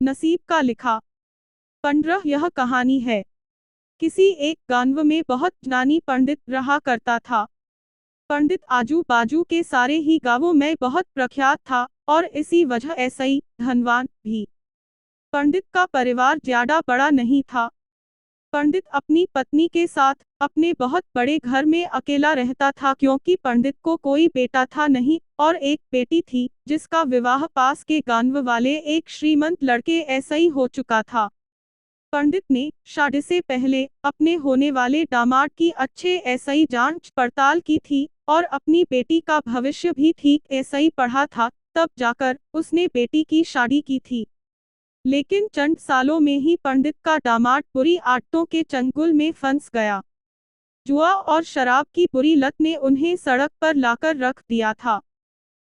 नसीब का लिखा। 15 यह कहानी है। किसी एक गांव में बहुत ज्ञानी पंडित रहा करता था। पंडित आजू बाजू के सारे ही गांवों में बहुत प्रख्यात था और इसी वजह ऐसा ही धनवान भी। पंडित का परिवार ज्यादा बड़ा नहीं था। पंडित अपनी पत्नी के साथ अपने बहुत बड़े घर में अकेला रहता था, क्योंकि पंडित को कोई बेटा था नहीं और एक बेटी थी जिसका विवाह पास के गांव वाले एक श्रीमंत लड़के ऐसा ही हो चुका था। पंडित ने शादी से पहले अपने होने वाले दामाद की अच्छे ऐसा ही जांच पड़ताल की थी और अपनी बेटी का भविष्य भी ठीक ऐसा ही पढ़ा था, तब जाकर उसने बेटी की शादी की थी। लेकिन चंद सालों में ही पंडित का दामाद बुरी आदतों के चंगुल में फंस गया। जुआ और शराब की बुरी लत ने उन्हें सड़क पर लाकर रख दिया था।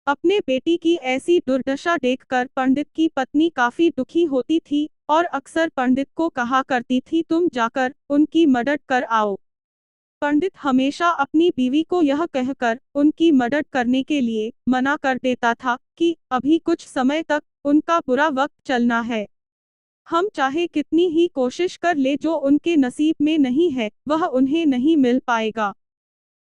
अपने बेटी की ऐसी दुर्दशा देखकर पंडित की पत्नी काफी दुखी होती थी और अक्सर पंडित को कहा करती थी, तुम जाकर उनकी मदद कर आओ। पंडित हमेशा अपनी बीवी को यह कहकर उनकी मदद करने के लिए मना कर देता था कि अभी कुछ समय तक उनका बुरा वक्त चलना है। हम चाहे कितनी ही कोशिश कर ले, जो उनके नसीब में नहीं है वह उन्हें नहीं मिल पाएगा।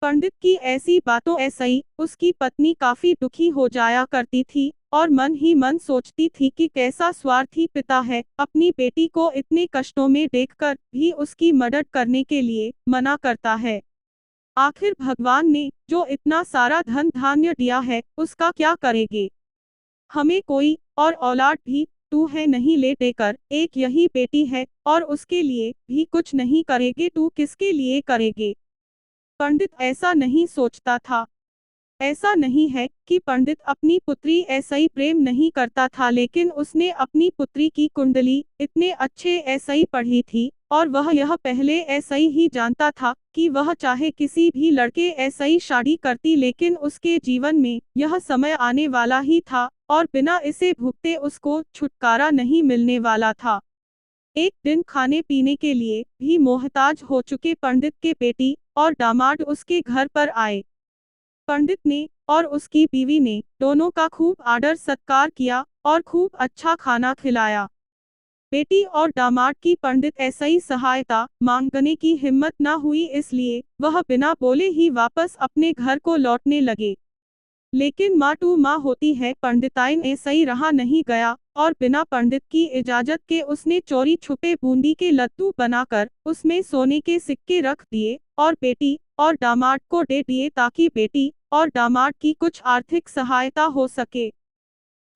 पंडित की ऐसी बातों ऐसा ही उसकी पत्नी काफी दुखी हो जाया करती थी और मन ही मन सोचती थी कि कैसा स्वार्थी पिता है, अपनी बेटी को इतने कष्टों में देखकर भी उसकी मदद करने के लिए मना करता है। आखिर भगवान ने जो इतना सारा धन धान्य दिया है उसका क्या करेंगे। हमें कोई और औलाद भी तू है नहीं ले देकर, एक यही बेटी है और उसके लिए भी कुछ नहीं करेंगे, तू किसके लिए करेंगे। पंडित ऐसा नहीं सोचता था। ऐसा नहीं है कि पंडित अपनी पुत्री ऐसा ही प्रेम नहीं करता था, लेकिन उसने अपनी पुत्री की कुंडली इतने अच्छे ऐसा ही पढ़ी थी और वह यह पहले ऐसा ही जानता था कि वह चाहे किसी भी लड़के ऐसा ही शादी करती, लेकिन उसके जीवन में यह समय आने वाला ही था और बिना इसे भुगते उसको छुटकारा नहीं मिलने वाला था। एक दिन खाने पीने के लिए भी मोहताज हो चुके पंडित के बेटी और दामाद उसके घर पर आए। पंडित ने और उसकी बीवी ने दोनों का खूब आदर सत्कार किया और खूब अच्छा खाना खिलाया। बेटी और दामाद की पंडित ऐसा ही सहायता मांगने की हिम्मत न हुई, इसलिए वह बिना बोले ही वापस अपने घर को लौटने लगे। लेकिन माँ टू माँ होती है, पंडिताइन ऐसा ही रहा नहीं गया और बिना पंडित की इजाजत के उसने चोरी छुपे बूंदी के लड्डू बनाकर उसमें सोने के सिक्के रख दिए और बेटी और दामाद को दे दिए, ताकि बेटी और दामाद की कुछ आर्थिक सहायता हो सके।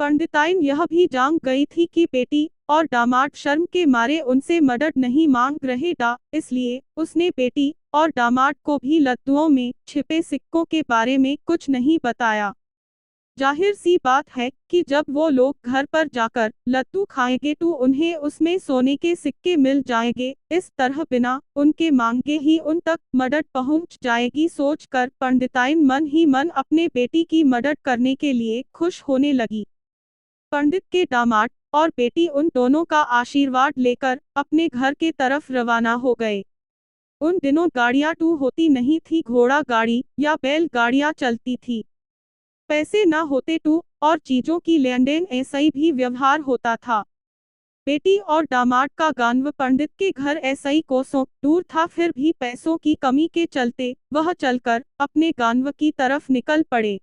पंडिताइन यह भी जान गई थी कि बेटी और दामाद शर्म के मारे उनसे मदद नहीं मांग रहे था, इसलिए उसने बेटी और दामाद को भी लड्डुओं में छिपे सिक्कों के बारे में कुछ नहीं बताया। जाहिर सी बात है कि जब वो लोग घर पर जाकर लड्डू खाएंगे तो उन्हें उसमें सोने के सिक्के मिल जाएंगे, इस तरह बिना उनके मांगे ही उन तक मदद पहुंच जाएगी। सोचकर पंडिताइन मन ही मन अपने बेटी की मदद करने के लिए खुश होने लगी। पंडित के दामाद और बेटी उन दोनों का आशीर्वाद लेकर अपने घर के तरफ रवाना हो गए। उन दिनों गाड़ियां टू होती नहीं थी, घोड़ा गाड़ी या बैल गाड़ियां चलती थी। पैसे न होते टू और चीजों की लेन देन ऐसा ही भी व्यवहार होता था। बेटी और दामाद का गांव पंडित के घर ऐसा ही कोसों दूर था, फिर भी पैसों की कमी के चलते वह चलकर अपने गांव की तरफ निकल पड़े।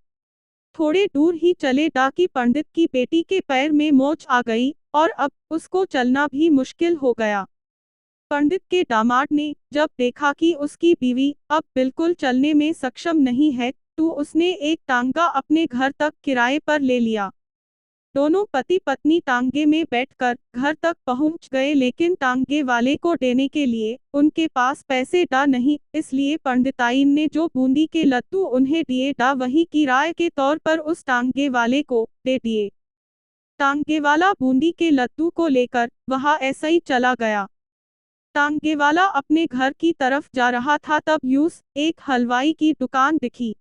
थोड़े दूर ही चले कि पंडित की बेटी के पैर में मोच आ गई और अब उसको चलना भी मुश्किल हो गया। पंडित के दामाद ने जब देखा कि उसकी बीवी अब बिल्कुल चलने में सक्षम नहीं है, तो उसने एक टांगा अपने घर तक किराए पर ले लिया। दोनों पति पत्नी टांगे में बैठकर घर तक पहुंच गए, लेकिन टांगे वाले को देने के लिए उनके पास पैसे नहीं, इसलिए पंडिताइन ने जो बूंदी के लड्डू उन्हें दिए वही किराए के तौर पर उस टांगे वाले को दे दिए। टांगे वाला बूंदी के लड्डू को लेकर वहां ऐसा ही चला गया। टांगे वाला अपने घर की तरफ जा रहा था, तब यूस एक हलवाई की दुकान दिखी।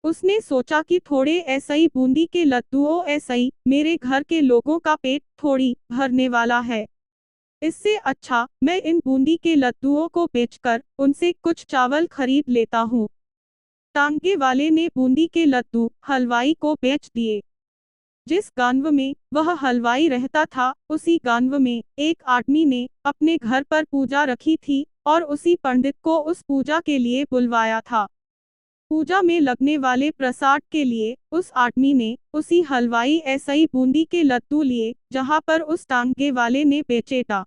उसने सोचा कि थोड़े ऐसा ही बूंदी के लड्डुओं ऐसा ही मेरे घर के लोगों का पेट थोड़ी भरने वाला है। इससे अच्छा मैं इन बूंदी के लड्डुओं को बेचकर उनसे कुछ चावल खरीद लेता हूँ। टांगे वाले ने बूंदी के लड्डू हलवाई को बेच दिए। जिस गांव में वह हलवाई रहता था, उसी गांव में एक आदमी ने अपने घर पर पूजा रखी थी और उसी पंडित को उस पूजा के लिए बुलवाया था। पूजा में लगने वाले प्रसाद के लिए उस आदमी ने उसी हलवाई ऐसे ही बूंदी के लड्डू लिए जहां पर उस टांगे वाले ने बेचे था।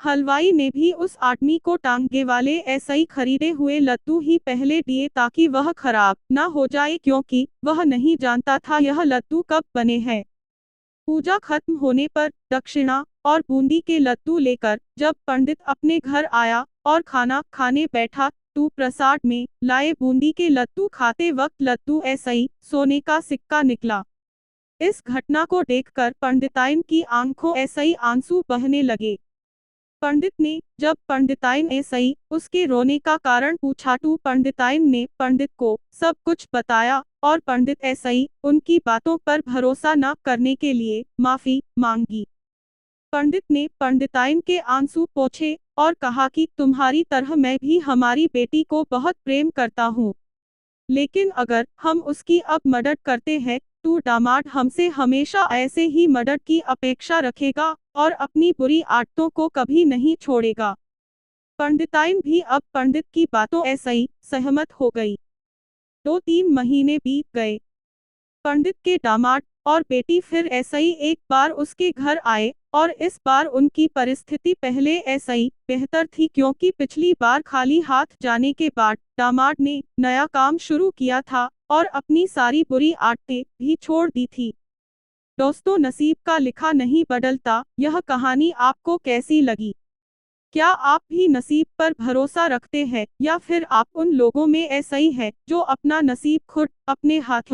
हलवाई ने भी उस आदमी को टांगे वाले ऐसे ही खरीदे हुए लड्डू ही पहले दिए ताकि वह खराब ना हो जाए, क्योंकि वह नहीं जानता था यह लड्डू कब बने हैं। पूजा खत्म होने पर दक्षिणा और बूंदी के लड्डू लेकर जब पंडित अपने घर आया और खाना खाने बैठा तो प्रसाद में लाए बूंदी के लड्डू खाते वक्त लड्डू ऐसे ही सोने का सिक्का निकला। इस घटना को देखकर पंडिताइन की आंखों ऐसे ही आंसू बहने लगे। पंडित ने जब पंडिताइन ऐसे ही उसके रोने का कारण पूछा तो पंडिताइन ने पंडित को सब कुछ बताया और पंडित ऐसे ही उनकी बातों पर भरोसा न करने के लिए माफी मांगी। पंडित ने पंडिताइन के आंसू पोंछे और कहा कि तुम्हारी तरह मैं भी हमारी बेटी को बहुत प्रेम करता हूँ, लेकिन अगर हम उसकी अब मदद करते हैं तो दामाद हमसे हमेशा ऐसे ही मदद की अपेक्षा रखेगा और अपनी बुरी आदतों को कभी नहीं छोड़ेगा। पंडिताइन भी अब पंडित की बातों ऐसे ही सहमत हो गई। 2-3 महीने बीत गए। पंडित के दामाद और बेटी फिर ऐसे ही एक बार उसके घर आए और इस बार उनकी परिस्थिति पहले ऐसे ही बेहतर थी, क्योंकि पिछली बार खाली हाथ जाने के बाद दामाद ने नया काम शुरू किया था और अपनी सारी बुरी आदतें भी छोड़ दी थी। दोस्तों, नसीब का लिखा नहीं बदलता, यह कहानी आपको कैसी लगी? क्या आप भी नसीब पर भरोसा रखते हैं या फिर आप उन लोगों में ऐसे ही हैं जो अपना नसीब खुद अपने हाथों